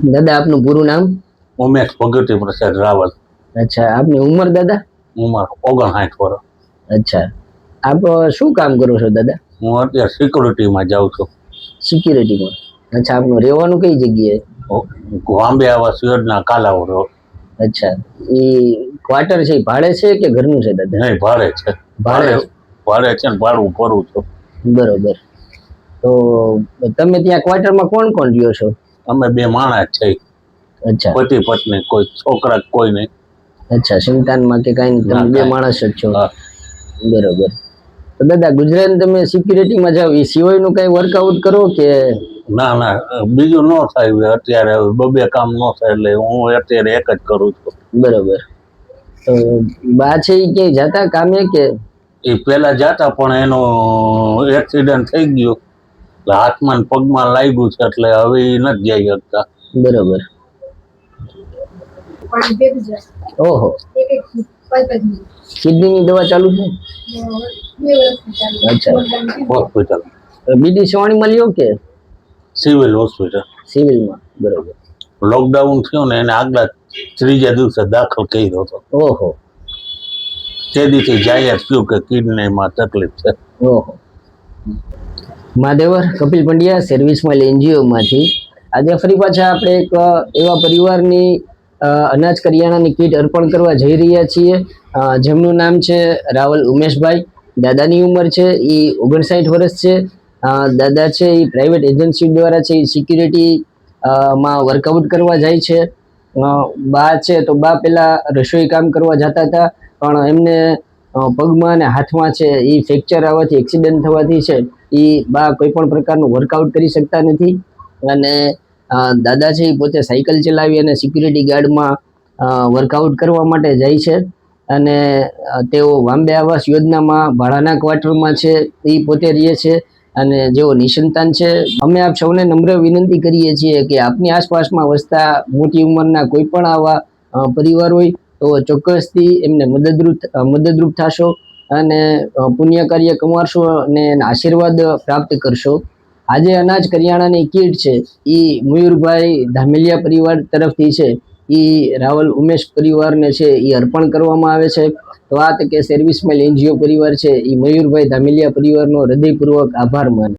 दादा आपનું પૂરું નામ? ઉમેશ ભગતી પ્રસાદ રાવલ। અચ્છા, આપની ઉંમર દાદા? ઉંમર 59 વર્ષ। અચ્છા, આપ શું કામ કરો છો દાદા? હું અત્યારે સિક્યુરિટીમાં જાઉં છું। સિક્યુરિટીમાં? અચ્છા, આપનું રહેવાનું કઈ જગ્યાએ? વાંબે આવાસ યોજના કાલાવ રોડ। અચ્છા, એ ક્વાર્ટર છે ભાડે છે કે ઘરનું છે દાદા? નહીં, ભાડે છે। ભાડે છે ને ભાડું ભરું છું। બરોબર। તો તમે ત્યાં ક્વાર્ટરમાં કોણ કોણ રહ્યો છો? અમે બે માણસ છે। અચ્છા, પતિ પત્ની, કોઈ છોકરા કોઈ નહીં। અચ્છા, સંતાનમાં કે કાંઈ તમે બે માણસ જ છો? બરોબર। તો દાદા ગુજરાત તમે સિક્યુરિટીમાં જાઓ એ સિવાયનું કઈ વર્કઆઉટ કરો કે? ના ના, બીજું ન થાય અત્યારે, બબે કામ ન થાય એટલે હું અત્યારે એક જ કરું છું। બરોબર। તો બા છે એ ક્યાંય જાતા કામે કે? એ પેલા જાતા પણ એનો એક્સિડન્ટ થઈ ગયો એટલે હાથમાં ને પગમાં લાગ્યું છે એટલે હવે એ નથી જઈ શકતા। બરોબર। ઓહો, કિડનીની દવા ચાલુ છે? અચ્છા, હોસ્પિટલ બીડી સવાણીમાં લ્યો કે સિવિલ હોસ્પિટલ? સિવિલમાં। બરોબર। લોકડાઉન થયું ને એને આગલા ત્રીજા દિવસે દાખલ કર્યો હતો। ઓહો, તે દિવસે જાહેર થયું કે કિડનીમાં તકલીફ છે। ઓહો। મહાદેવર કપિલ પંડ્યા, સર્વિસમાં એનજીઓમાંથી આજે ફરી પાછા આપણે એક એવા પરિવારની અનાજ કરિયાણાની કીટ અર્પણ કરવા જઈ રહ્યા છીએ જેમનું નામ છે રાવલ ઉમેશભાઈ। દાદાની ઉંમર છે એ 59 વર્ષ છે। દાદા છે એ પ્રાઇવેટ એજન્સી દ્વારા છે એ સિક્યુરિટી માં વર્કઆઉટ કરવા જાય છે। બા છે તો બા પેલા રસોઈ કામ કરવા જતા હતા પણ એમને પગમાં અને હાથમાં છે એ ફ્રેક્ચર આવવાથી એક્સિડન્ટ થવાથી છે એ બા કોઈ પણ પ્રકારનું વર્કઆઉટ કરી શકતા નથી અને દાદા છે એ પોતે સાયકલ ચલાવી અને સિક્યુરિટી ગાર્ડમાં વર્કઆઉટ કરવા માટે જાય છે અને તેઓ વાંબે આવાસ યોજનામાં ભાડાના ક્વાર્ટરમાં છે એ પોતે રહે છે અને જેઓ નિસંતાન છે। અમે આપ સૌને નમ્ર વિનંતી કરીએ છીએ કે આપની આસપાસમાં વસતા મોટી ઉંમરના કોઈ પણ આવા પરિવાર હોય તો ચોક્કસથી એમને મદદરૂપ થશો અને પુણ્ય કાર્ય કમાશો અને આશીર્વાદ પ્રાપ્ત કરશો। આજે અનાજ કરિયાણાની કીટ છે એ મયુરભાઈ ધામેલિયા પરિવાર તરફથી છે એ રાવલ ઉમેશ પરિવારને છે એ અર્પણ કરવામાં આવે છે। તો આ તકે સર્વિસમેલ એનજીઓ પરિવાર છે એ મયુરભાઈ ધામેલિયા પરિવારનો હૃદયપૂર્વક આભાર માને।